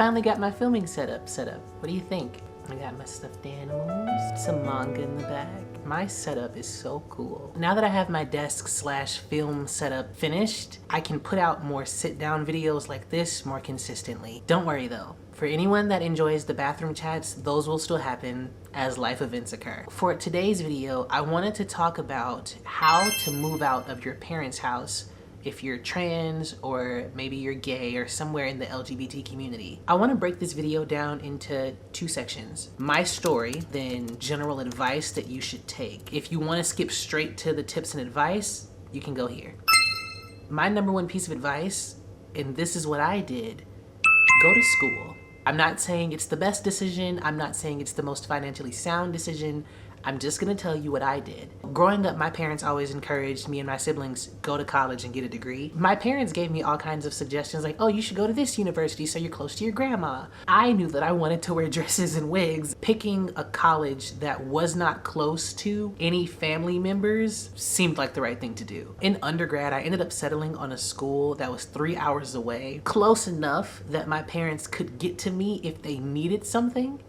finally got my filming setup set up. What do you think? I got my stuffed animals, some manga in the back. My setup is so cool. Now that I have my desk / film setup finished, I can put out more sit-down videos like this more consistently. Don't worry though. For anyone that enjoys the bathroom chats, those will still happen as life events occur. For today's video, I wanted to talk about how to move out of your parents' house if you're trans or maybe you're gay or somewhere in the LGBT community. I want to break this video down into 2 sections. My story, then general advice that you should take. If you want to skip straight to the tips and advice, you can go here. My #1 piece of advice, and this is what I did, go to school. I'm not saying it's the best decision. I'm not saying it's the most financially sound decision. I'm just gonna tell you what I did. Growing up, my parents always encouraged me and my siblings go to college and get a degree. My parents gave me all kinds of suggestions like, oh, you should go to this university so you're close to your grandma. I knew that I wanted to wear dresses and wigs. Picking a college that was not close to any family members seemed like the right thing to do. In undergrad, I ended up settling on a school that was 3 hours away, close enough that my parents could get to me if they needed something,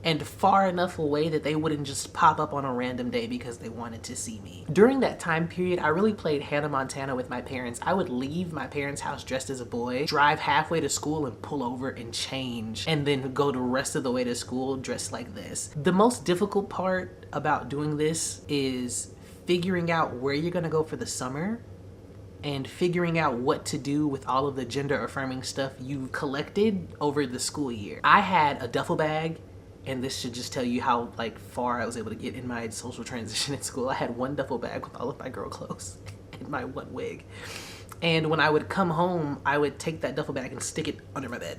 and far enough away that they wouldn't just pop up on a random day because they wanted to see me. During that time period, I really played Hannah Montana with my parents. I would leave my parents' house dressed as a boy, drive halfway to school and pull over and change, and then go the rest of the way to school dressed like this. The most difficult part about doing this is figuring out where you're gonna go for the summer and figuring out what to do with all of the gender affirming stuff you collected over the school year. I had a duffel bag, and this should just tell you how far I was able to get in my social transition at school. I had 1 duffel bag with all of my girl clothes and my 1 wig. And when I would come home, I would take that duffel bag and stick it under my bed.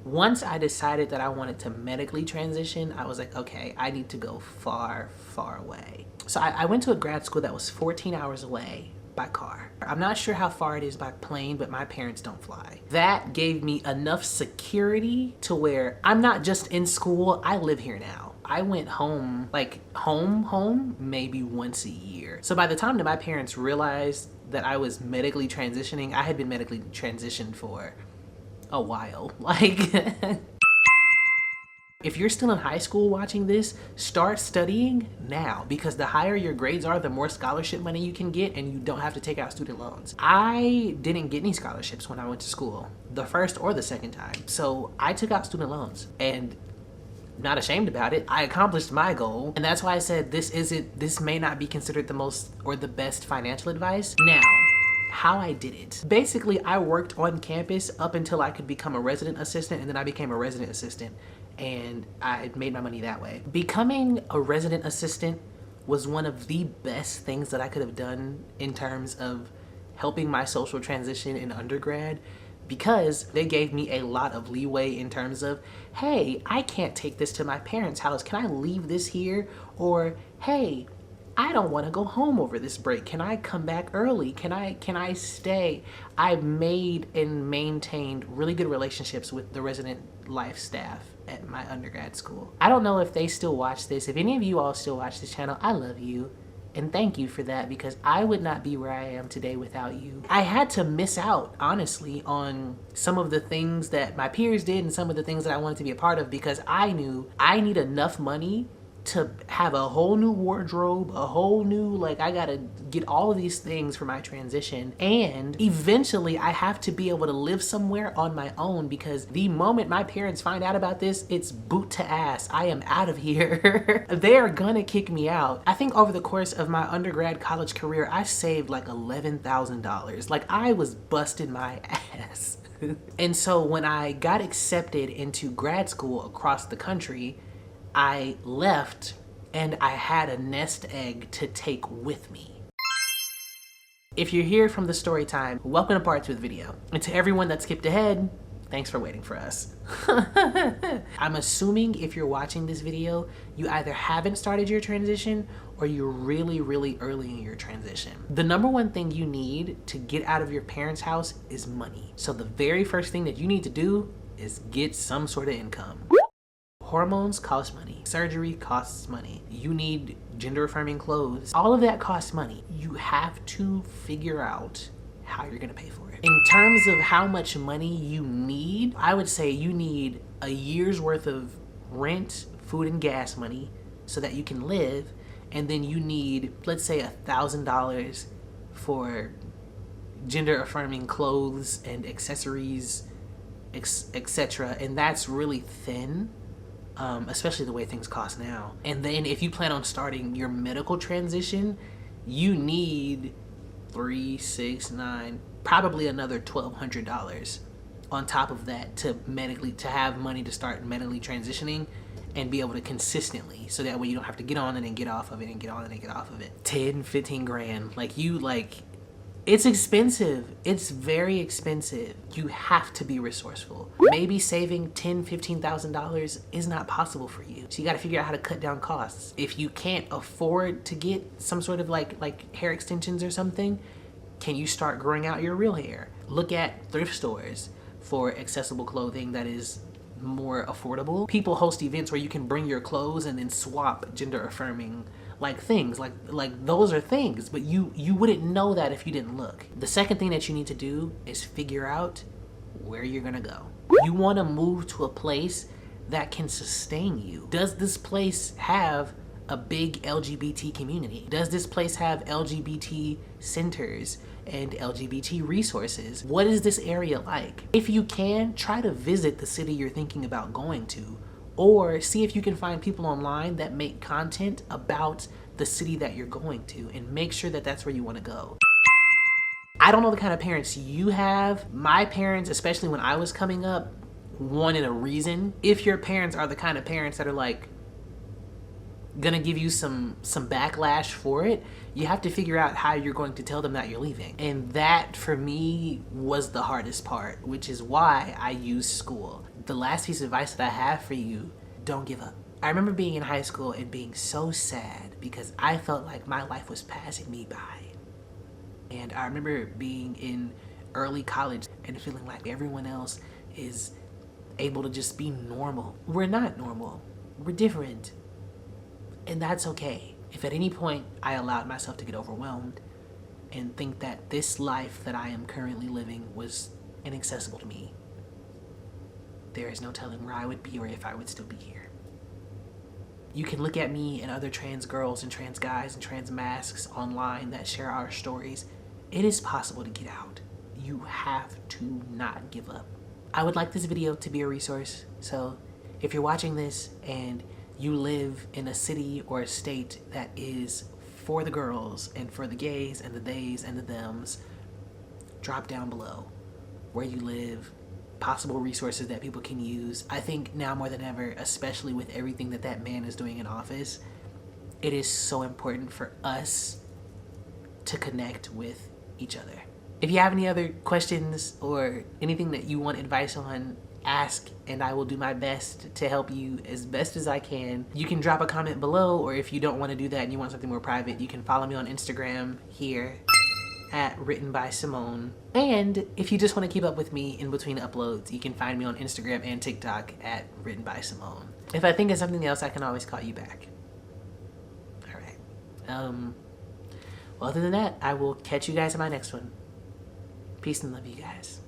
Once I decided that I wanted to medically transition, I was like, okay, I need to go far, far away. So I went to a grad school that was 14 hours away by car. I'm not sure how far it is by plane, but my parents don't fly. That gave me enough security to where I'm not just in school, I live here now. I went home, home, maybe once a year. So by the time that my parents realized that I was medically transitioning, I had been medically transitioned for a while. If you're still in high school watching this, start studying now, because the higher your grades are, the more scholarship money you can get, and you don't have to take out student loans. I didn't get any scholarships when I went to school, the first or the second time. So I took out student loans, and not ashamed about it. I accomplished my goal, and that's why I said this may not be considered the most or the best financial advice. Now, how I did it. Basically, I worked on campus up until I could become a resident assistant, and then I became a resident assistant, and I made my money that way. Becoming a resident assistant was one of the best things that I could have done in terms of helping my social transition in undergrad, because they gave me a lot of leeway in terms of, hey, I can't take this to my parents' house. Can I leave this here? Or, hey, I don't want to go home over this break. Can I come back early? Can I stay? I made and maintained really good relationships with the resident life staff at my undergrad school. I don't know if they still watch this. If any of you all still watch this channel, I love you. And thank you for that, because I would not be where I am today without you. I had to miss out, honestly, on some of the things that my peers did and some of the things that I wanted to be a part of, because I knew I need enough money to have a whole new wardrobe, a whole new, I gotta get all of these things for my transition. And eventually I have to be able to live somewhere on my own, because the moment my parents find out about this, it's boot to ass. I am out of here. They are gonna kick me out. I think over the course of my undergrad college career, I saved $11,000. I was busting my ass. And so when I got accepted into grad school across the country, I left and I had a nest egg to take with me. If you're here from the story time, welcome to part 2 of the video. And to everyone that skipped ahead, thanks for waiting for us. I'm assuming if you're watching this video, you either haven't started your transition or you're really, really early in your transition. The #1 thing you need to get out of your parents' house is money. So the very first thing that you need to do is get some sort of income. Hormones cost money. Surgery costs money. You need gender affirming clothes. All of that costs money. You have to figure out how you're gonna pay for it. In terms of how much money you need, I would say you need a year's worth of rent, food, and gas money so that you can live. And then you need, let's say, $1,000 for gender affirming clothes and accessories, etc. And that's really thin, especially the way things cost now. And then if you plan on starting your medical transition, you need $3, $6, $9, probably another $1,200 on top of that to have money to start medically transitioning and be able to consistently, so that way you don't have to get on and then get off of it and get on and then get off of it. 10, 15 grand. It's expensive. It's very expensive. You have to be resourceful. Maybe saving $10,000, $15,000 is not possible for you. So you gotta figure out how to cut down costs. If you can't afford to get some sort of like hair extensions or something, can you start growing out your real hair? Look at thrift stores for accessible clothing that is more affordable. People host events where you can bring your clothes and then swap gender affirming things. Like those are things, but you wouldn't know that if you didn't look. The second thing that you need to do is figure out where you're gonna go. You wanna move to a place that can sustain you. Does this place have a big LGBT community? Does this place have LGBT centers and LGBT resources? What is this area like? If you can, try to visit the city you're thinking about going to, or see if you can find people online that make content about the city that you're going to, and make sure that that's where you want to go. I don't know the kind of parents you have. My parents, especially when I was coming up, wanted a reason. If your parents are the kind of parents that are like gonna give you some backlash for it, you have to figure out how you're going to tell them that you're leaving. And that for me was the hardest part, which is why I use school. The last piece of advice that I have for you, don't give up. I remember being in high school and being so sad because I felt like my life was passing me by. And I remember being in early college and feeling like everyone else is able to just be normal. We're not normal. We're different. And that's okay. If at any point I allowed myself to get overwhelmed and think that this life that I am currently living was inaccessible to me, there is no telling where I would be or if I would still be here. You can look at me and other trans girls and trans guys and trans masks online that share our stories. It is possible to get out. You have to not give up. I would like this video to be a resource, so if you're watching this and you live in a city or a state that is for the girls and for the gays and the theys and the thems, drop down below where you live, possible resources that people can use. I think now more than ever, especially with everything that man is doing in office, it is so important for us to connect with each other. If you have any other questions or anything that you want advice on, ask and I will do my best to help you as best as I can. You can drop a comment below, or if you don't want to do that and you want something more private, you can follow me on Instagram here at Written by Simone. And if you just want to keep up with me in between uploads, you can find me on Instagram and TikTok at Written by Simone. If I think of something else, I can always call you back. All right. Well, other than that, I will catch you guys in my next one. Peace and love, you guys.